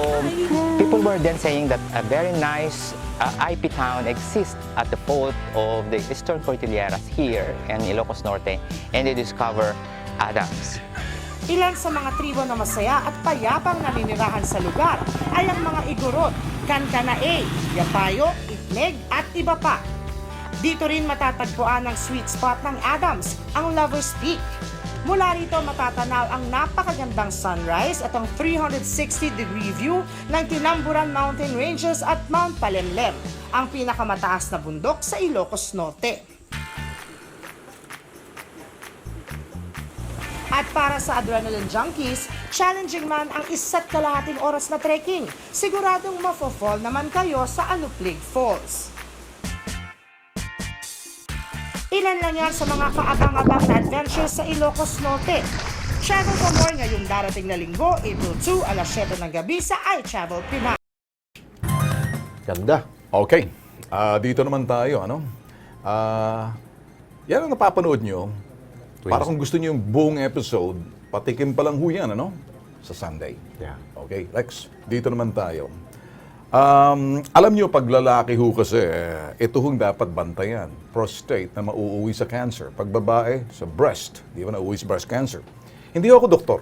people were then saying that a very nice IP town exists at the foot of the Eastern Cordilleras here in Ilocos Norte, and they discover Adams. Ilan sa mga tribo na masaya at payapang naninirahan sa lugar ay ang mga Igorot, Kankanaey, Yapayo, Itneg at iba pa. Dito rin matatagpuan ang sweet spot ng Adams, ang Lover's Peak. Mula rito matatanaw ang napakagandang sunrise at ang 360-degree view ng Tinamburan Mountain Ranges at Mount Palemlem, ang pinakamataas na bundok sa Ilocos Norte. At para sa adrenaline junkies, challenging man ang 1.5 oras na trekking. Siguradong mafo-fall naman kayo sa Aluplig Falls. Ilan lang yan sa mga kaabang-abang na adventures sa Ilocos Norte. Travel for more ngayong darating na linggo, April 2, alas 7 ng gabi sa iTravel Pinas. Ganda. Okay. Dito naman tayo, ano? Yan ang napapanood nyo. Para kung gusto nyo yung buong episode, patikim pa lang ho yan, ano? Sa Sunday. Yeah. Okay, Lex, dito naman tayo. Alam nyo, pag lalaki ho kasi, ito hong dapat bantayan. Prostate na mauuwi sa cancer. Pag babae, sa breast. Di ba nauuwi sa breast cancer? Hindi ako doktor.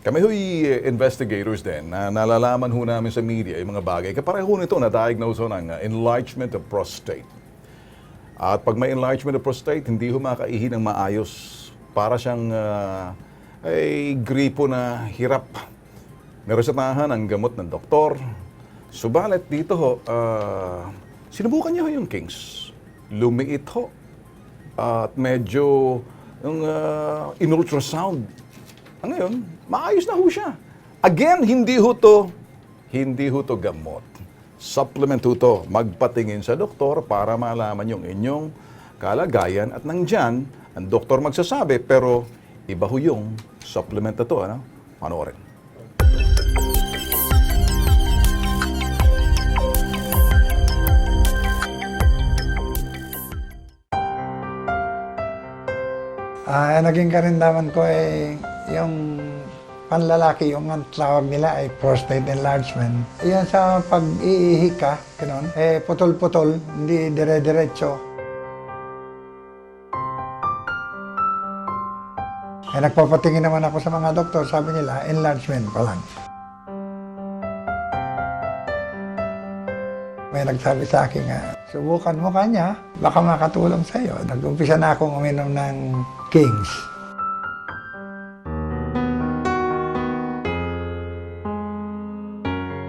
Kami ho'y investigators din na nalalaman ho namin sa media yung mga bagay. Kapareho nito na-diagnose ho ng enlargement of prostate. At pag may enlargement of prostate, hindi ho makaihi ng maayos. Para siyang gripo na hirap. Naresetahan ang gamot ng doktor. Subalit dito ho, sinubukan niya ho yung Kings. Lumiit ho. At medyo yung in-ultrasound. Ngayon, maayos na ho siya. Again, hindi ho to gamot. Supplement ho to. Magpatingin sa doktor para malaman yung inyong kalagayan at nandyan, ang doktor magsasabi, pero iba ho yung supplement na to. Ano? Panoorin. Naging karindaman ko yung panlalaki, yung ang tawag nila ay prostate enlargement. Yan sa pag-iihi ka, ganun, putol-putol, hindi dire-diretso. Nagpapatingin naman ako sa mga doktor, sabi nila, enlargement pa lang. May nagsabi sa akin nga, subukan mo kanya, baka makatulong sa'yo. Nag-umpisa na akong uminom ng Kings.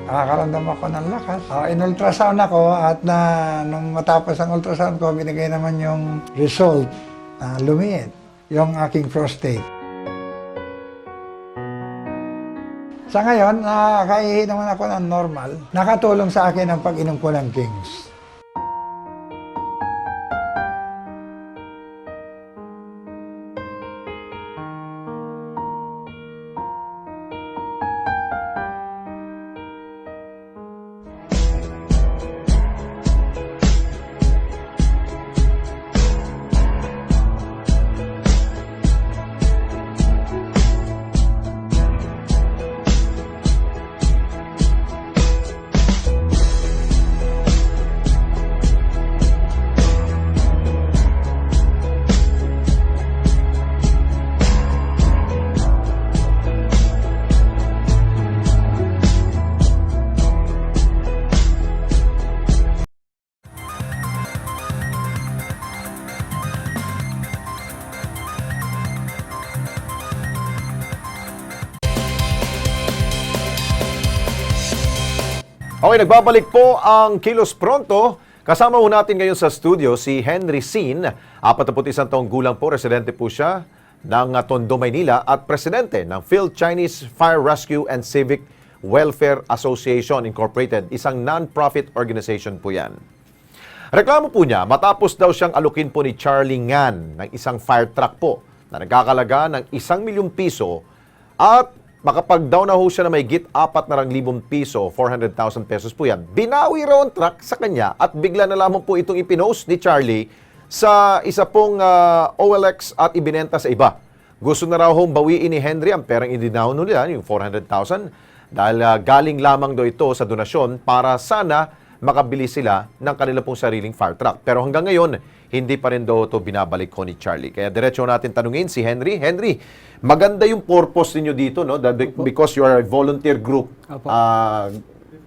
Nakakaramdam ako ng lakas. In-ultrasound ako at nung matapos ang ultrasound ko, binigay naman yung result na lumiit, yung aking prostate. Sa ngayon, nakakaihi naman ako ng normal. Nakatulong sa akin ang pag-inom ko ng Kings. Okay, nagbabalik po ang Kilos Pronto. Kasama po natin ngayon sa studio si Henry Sin, 41 taong gulang po, residente po siya ng Tondo, Maynila at presidente ng Phil-Chinese Fire Rescue and Civic Welfare Association Incorporated, isang non-profit organization po yan. Reklamo po niya, matapos daw siyang alukin po ni Charlie Ngan ng isang fire truck po na nagkakalaga ng 1 milyong piso at makapag daw na ho siya na may git 400,000 piso, 400,000 pesos po yan. Binawi raw ang truck sa kanya at bigla na lamang po itong ipinost ni Charlie sa isa pong OLX at ibinenta sa iba. Gusto na raw hong bawiin ni Henry ang perang idinahon nila, yung 400,000, dahil galing lamang daw ito sa donasyon para sana makabili sila ng kanilang pong sariling fire truck. Pero hanggang ngayon, hindi pa rin daw ito binabalik ko ni Charlie. Kaya diretso natin tanungin si Henry. Henry, maganda yung purpose ninyo dito, no? Because you are a volunteer group.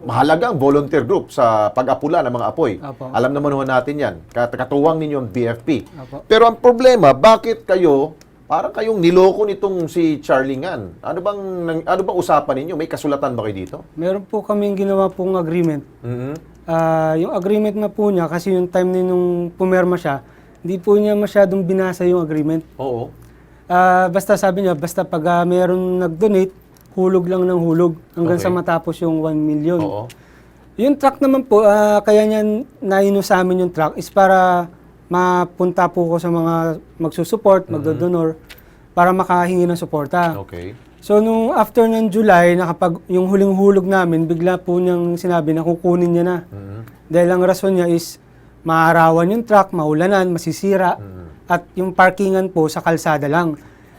Mahalagang volunteer group sa pag-apula ng mga apoy. Alam naman ho natin yan. Katuwang ninyo ang BFP. Pero ang problema, bakit kayo, parang kayong niloko nitong si Charlie Ngan? Ano bang usapan ninyo? May kasulatan ba kayo dito? Meron po kaming ginawa pong agreement. Yung agreement na po niya, kasi yung time nung pumerma siya, hindi po niya masyadong binasa yung agreement. Oo. Basta sabi niya, basta pag mayroong nag-donate, hulog lang ng hulog hanggang Okay. sa matapos yung 1 million. Oo. Yung truck naman po, kaya niya naino sa amin yung truck is para mapunta po ko sa mga magsusupport, magdodonor, para makahingi ng suporta. Okay. So, nung after ng July, yung huling hulog namin, bigla po niyang sinabi na kukunin niya na. Dahil ang rason niya is, maarawan yung truck, maulanan, masisira, at yung parkingan po sa kalsada lang.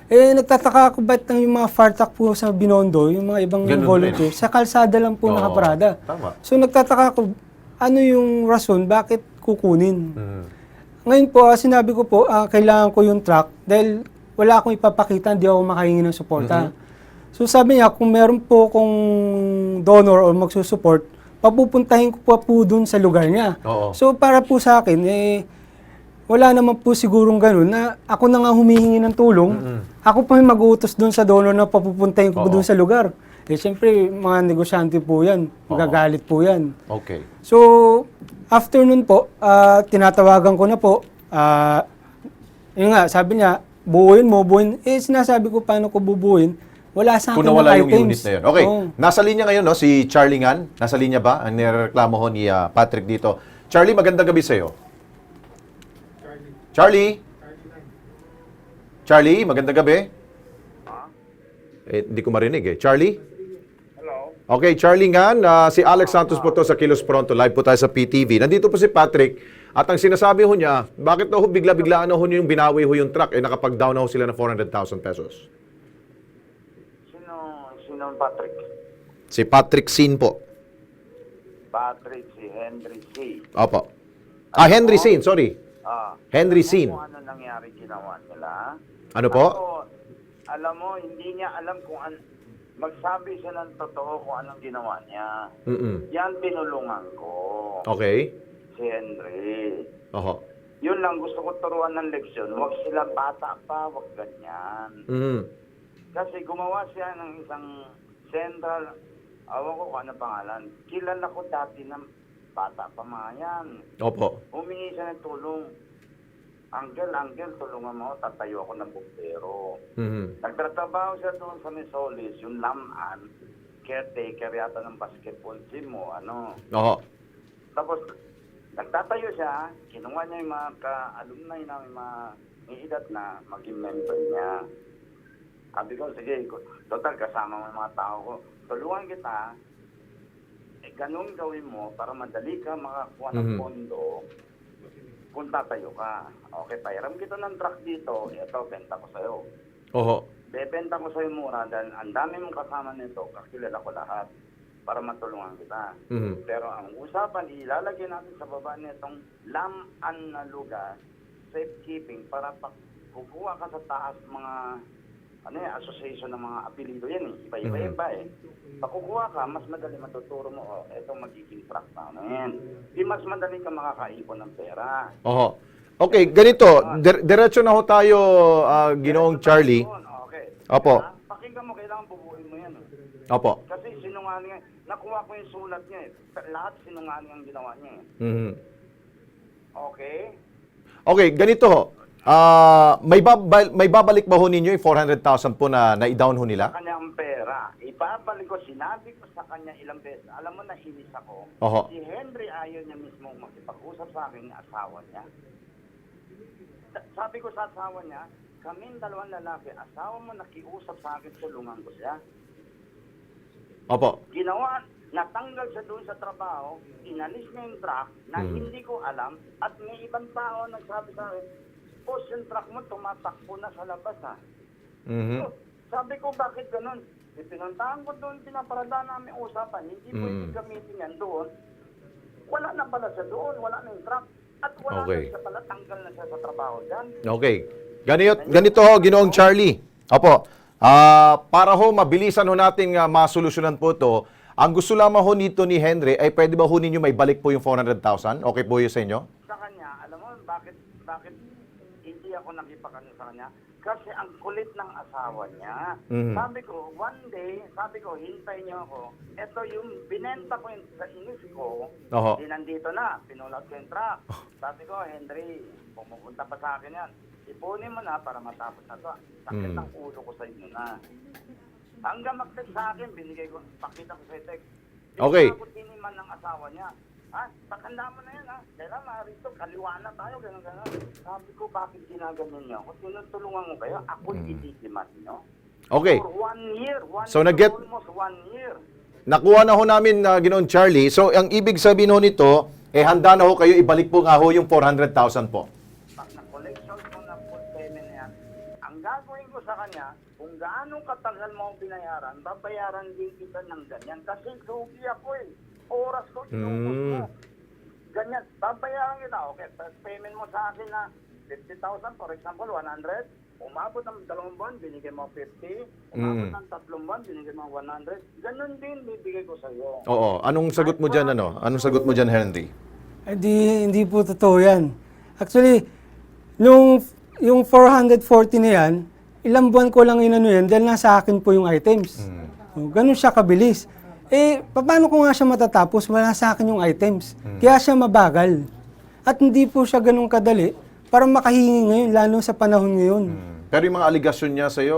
Nagtataka ako ba't yung mga fire truck po sa Binondo, yung mga ibang Ganun volunteer, sa kalsada lang po Oo, nakaparada. tama. So, nagtataka ako, ano yung rason, bakit kukunin? Ngayon po, sinabi ko po, kailangan ko yung truck dahil wala akong ipapakita, hindi ako makahingi ng suporta. So sabi niya, kung meron po kung donor o magsusupport, papupuntahin ko po dun sa lugar niya. Oo. So para po sa akin, wala naman po sigurong ganun na ako na nga humihingi ng tulong, ako po yung mag-uutos dun sa donor na papupuntahin ko dun sa lugar. Siyempre, mga negosyante po yan, magagalit po yan. Okay. So, after nun po, tinatawagan ko na po, yun nga, sabi niya, buuin mo, buuin. Sinasabi ko paano ko bubuuin, wala sa akin Kung nawala yung items. unit na yun. Okay, Oo. nasa linya ngayon no, si Charlie Ngan. Nasa linya ba? Ang nireklamo ho ni Patrick dito. Charlie, magandang gabi sa'yo. Charlie? Charlie, magandang gabi. Hindi ko marinig eh. Charlie? Hello? Okay, Charlie Ngan, si Alex Santos po to sa Kilos Pronto. Live po tayo sa PTV. Nandito po si Patrick. At ang sinasabi ho niya, bakit daw ho bigla-biglaan ho yung binawi ho yung truck? Nakapag-down na ho sila ng 400,000 pesos. Sino ang Patrick? Si Patrick Sin po. Patrick, si Henry C. Opo. Henry Sin, sorry. Henry Sin. Kung ano nangyari ginawa nila? Ano po? Alam mo, hindi niya alam kung magsabi siya ng totoo kung anong ginawa niya. Yan tinulungan ko. Okay. Si Henry. Oho. Yun lang, gusto ko turuan ng leksyon. Huwag sila bata pa, huwag ganyan. Kasi gumawa siya ng isang central, awan ko kung ano pangalan. Kilala ko dati ng bata pa mga yan. Opo. Humingi siya ng tulong. Uncle, tulungan mo, tatayo ako ng bumbero. Nagtatrabaho siya doon sa Misolis, yung laman, caretaker yata ng basketball team mo, ano. Oho. Tapos, nagtatayo siya, kinuha niya yung mga ka-alumni na may edad na maging member niya. Sabi ko, sige, total kasama mo yung mga tao ko. Tulungan kita, ganun gawin mo para madali ka makakuha ng pondo kung tatayo ka. Okay, pahiram kita ng truck dito, ito, benta ko sa'yo. Oho. Bebenta ko sa'yo mura dahil ang dami mong kasama nito, kakilala ko lahat para matulungan kita. Pero ang usapan, ilalagay natin sa baba nitong laman na lugar, safekeeping, para kukuha ka sa taas mga association ng mga apelido yan eh. Iba-iba eh. Pakukuha ka, mas madali matuturo mo, ito magiging truck namin. Di mas madali ka makakaipon ng pera. Oho. Okay, ganito. Diretso na ho tayo, Ginoong Charlie. Okay. Opo. Pakinggan mo, kailangan bubuin mo yan. Opo. Kasi sinungaling, nakuha ko yung sulat niya eh. Lahat sinungaling ang ginawa niya eh. Okay? Okay, ganito ho. May babalik ba ho ninyo yung 400,000 po na i-down ho nila? Kanyang pera. Ibabalik ko, sinabi ko sa kanya ilang beses. Alam mo, nainis ako. Oho. Si Henry ayaw niya mismo makipag-usap sa akin ng asawa niya. Sabi ko sa asawa niya, kaming dalawang lalaki, asawa mo nakiusap sa akin, tulungan ko siya. Opo. Ginawa, natanggal siya doon sa trabaho, inalis niya yung truck na hindi ko alam, at may ibang tao nagsabi sa akin, boss, yung truck mo tumatakbo na sa labas ha. So, sabi ko, bakit ganun? Pinuntahan ko doon, pinaparada namin usapan, hindi pwede gamitin yan doon. Wala na pala siya doon, wala na yung truck. At wala na siya pala, tanggal na siya sa trabaho dyan. Okay. Ganito ho, Ginoong Charlie. Opo. Para ho, mabilisan ho natin masolusyonan po ito, ang gusto lamang ho nito ni Henry ay pwede ba ho ninyo may balik po yung 400,000? Okay po yun sa inyo? Sa kanya, alam mo, bakit hindi ako nakipagano sa kanya? Kasi ang kulit ng asawa niya. Sabi ko, one day, hintay niyo ako. Ito yung binenta ko yung sa inis ko. Di nandito na, pinulat ko yung truck. Sabi ko, Henry, pumupunta pa sa akin yan. ipunin mo na para matapos na to. Sakit ang ulo ko sa inyo na. Hanggang mag-text sa akin, binigay ko, pakita ko sa text. Okay. Hindi ko tiniman ng asawa niya. Ha? Pakanda mo na yan, ha? Kailan marito, kaliwa na tayo, gano'n. Sabi ko, bakit ginaganon niyo? Kung tinutulungan mo kayo, ako ititiman niyo. Okay. For 1 year. So, Almost 1 year. Nakuha na ho namin na Ginoong Charlie. So, ang ibig sabihin ho nito, handa na ho kayo, ibalik po nga ho yung 400,000 po. Pag na-collection mo na full payment na yan, ang gagawin ko sa kanya, kung gaano katagal mo ang binayaran, babayaran din kita ng ganyan. Kasi sugi ako eh. Oras ko, inubos mo. Ganyan, babayaran kita. Okay, first payment mo sa akin na 50,000, for example, 100. Umabot ng 2 buwan, binigay mo 50. Umabot ng 3 buwan, binigay mo 100. Ganon din, bibigay ko sa iyo. Oo. Anong sagot mo dyan, ano? Anong sagot mo dyan, Henry? Hindi po totoo yan. Actually, yung 440 na yan, ilang buwan ko lang inano yan dahil nasa akin po yung items. Ganun siya kabilis. Paano ko nga siya matatapos? Wala sa akin yung items. Kaya siya mabagal. At hindi po siya ganun kadali para makahingi ngayon, lalo sa panahon ngayon. Pero yung mga aligasyon niya sa'yo,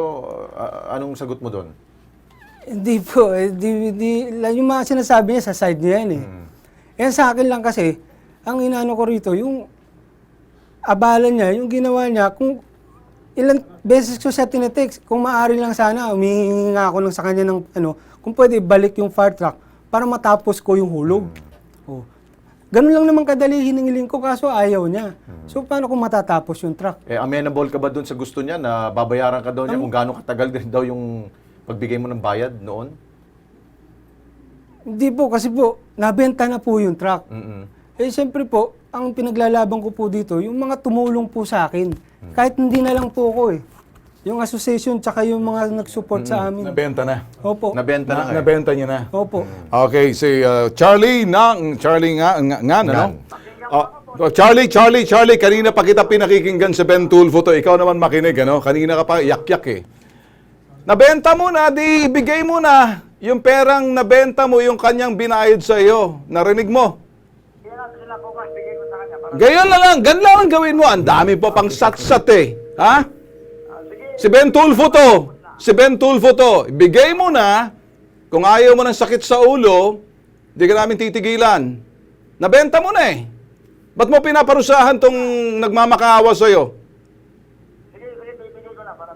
anong sagot mo doon? Hindi po. Yung mga sinasabi niya, sa side niya yan eh. Yan sa akin lang kasi, ang inano ko rito, yung abala niya, yung ginawa niya, kung ilang beses ko siya tinetext, kung maaari lang sana, humihingi nga ako lang sa kanya ng kung pwede balik yung fire truck para matapos ko yung hulog. Ganun lang naman kadali hiningiling ko kaso ayaw niya. So paano kung matatapos yung truck? Amenable ka ba doon sa gusto niya na babayaran ka daw niya kung gaano katagal din daw yung pagbigay mo ng bayad noon? Hindi po, kasi po, nabenta na po yung truck. Siyempre po, ang pinaglalaban ko po dito, yung mga tumulong po sa akin. Kahit hindi na lang po ako eh. Yung association tsaka yung mga nag-support sa amin. Nabenta na. Opo. Nabenta niya na. Opo. Okay, si Charlie nga, ano? Charlie, kanina pa kita pinakikinggan sa Ben Tulfo to. Ikaw naman makinig, ano? Kanina ka pa yak-yak eh. Nabenta mo na, di bigay mo na yung perang nabenta mo, yung kanyang binayad sa iyo. Narinig mo? Ganyan na lang, ganun lang ang gawin mo. Ang dami pa pang sat-sat eh. Ha? Si Ben Tulfo to. Ibigay mo na, kung ayaw mo ng sakit sa ulo, di ka namin titigilan. Nabenta mo na eh. Ba't mo pinaparusahan tong nagmamakaawa sa'yo?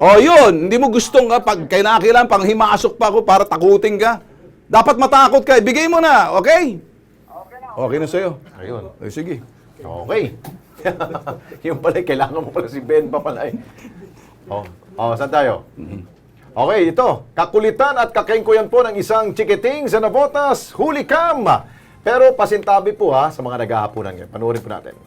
Yun. Hindi mo gustong pag kailangan pang himasok pa ako para takutin ka. Dapat matakot ka. Ibigay mo na. Okay? Okay na sa'yo. Ayun. Sige. Okay. Yung pala, kailangan mo pala si Ben pa pala eh. Saan tayo? Okay, ito. Kakulitan at kakengkuyan po ng isang chikiting sa Navotas, huli cam. Pero pasintabi po sa mga naghahaponan ngayon. Panoorin po natin.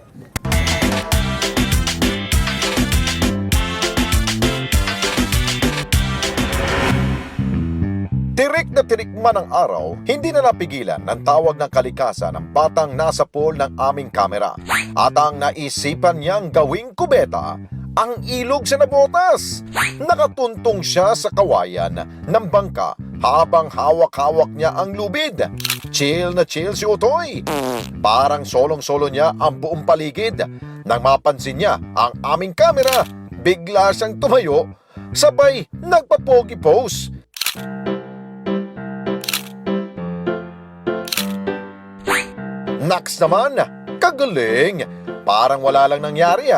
Tirik na tirik man ang araw, hindi na napigilan ng tawag ng kalikasan ng batang nasa pool ng aming kamera. At ang naisipan niyang gawing kubeta, ang ilog sa Navotas. Nakatuntong siya sa kawayan ng bangka habang hawak-hawak niya ang lubid. Chill na chill si Utoy. Parang solong-solo niya ang buong paligid. Nang mapansin niya ang aming kamera, bigla siyang tumayo, sabay nagpa-pogi pose. Naks naman, kagaling. Parang wala lang nangyari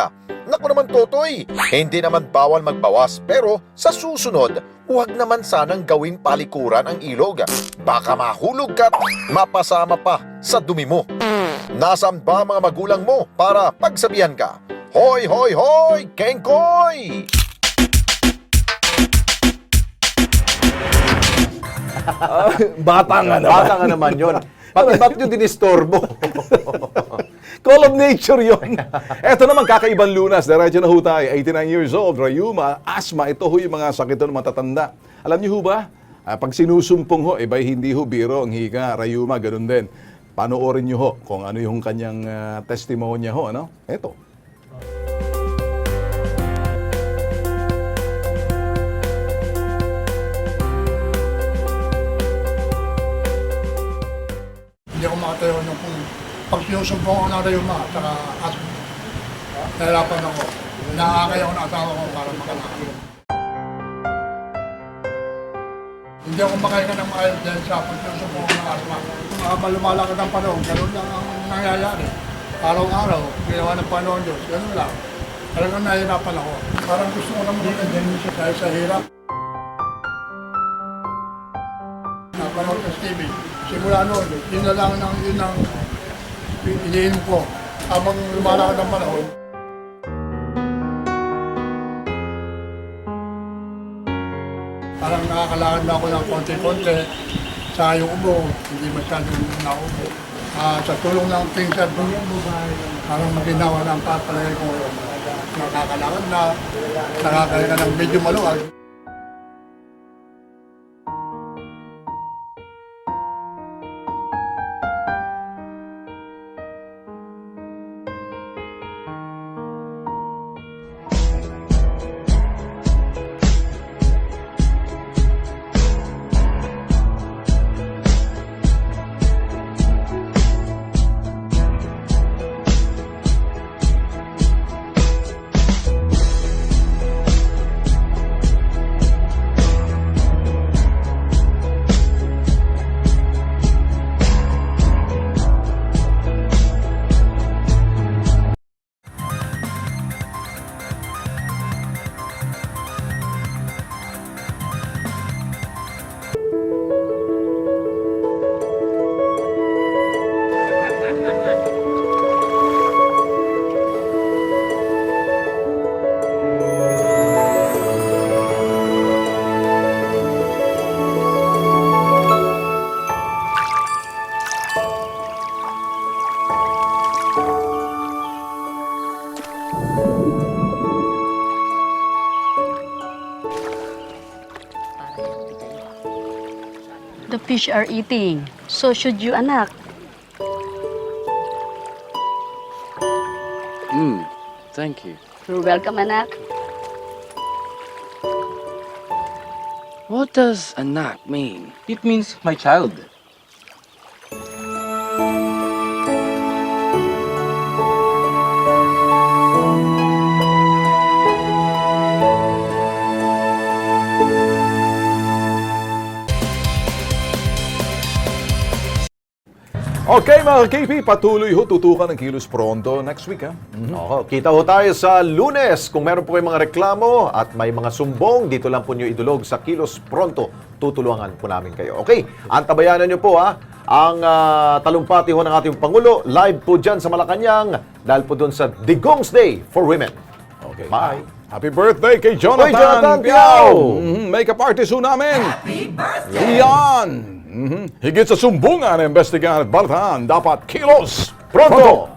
Naku naman Totoy, hindi naman bawal magbawas pero sa susunod, huwag naman sanang gawing palikuran ang ilog. Baka mahulog ka at mapasama pa sa dumi mo. Nasaan ba mga magulang mo para pagsabihan ka? Hoy, hoy, hoy, Kengkoy! Bata nga naman. Bata nga naman yun. Ba't nyo dinistorbo? Call of nature yon. Eto naman, kakaibang lunas. Diretso na ho tayo. 89 years old, rayuma, asthma. Ito ho yung mga sakit ng matatanda. Alam niyo ho ba? Pag sinusumpong ho, hindi ho biro ang hika, rayuma, ganun din. Panoorin niyo ho kung ano yung kanyang testimonya ho. Ano? Eto. Hindi ako makatayo nung pag sinusumbong ako ng rayuma at asthma. Nahirapan ako. Inaakay ako ng asawa ko para makalakad. Hindi ako makahinga ng maayos dahil sa pagsusubok ng asma. Habang lumalakad ang panahon, ganun lang ang nangyayari. Araw-araw, ginawa ng Panginoon Diyos, ganun lang. Talagang nahihirapan ako. Parang gusto ko naman mag-endemit siya dahil sa hirap. Napanood sa TV. Simula noon, yun na lang yun ang iniinom ko. Habang lumalakad ang panahon. Parang nakakalakad na ako ng konti-konti. Sa yung ubo, hindi masyadong naubo. Sa tulong ng King Sir, parang maginawa ng papalagay ko. Nakakalakad na, nakakaya ka ng medyo maluwag. The fish are eating. So should you, anak. Thank you. You're welcome, anak. What does anak mean? It means my child. Okay mga KP, patuloy ho tutukan ng Kilos Pronto next week ha. Oo, kita ho tayo sa Lunes. Kung meron po kayong mga reklamo at may mga sumbong, dito lang po nyo idulog sa Kilos Pronto. Tutulungan po namin kayo. Okay, antabayanan nyo po ha. Ang talumpati ho ng ating Pangulo, live po dyan sa Malacanang dahil po dun sa Digong's Day for Women. Okay. Bye. Happy birthday kay Jonathan, Oy, Jonathan Piao! Piao! Makeup artist ho namin! Happy birthday! Yan! Higit sa sumbungan, investigahan at balatan, dapat Kilos Pronto!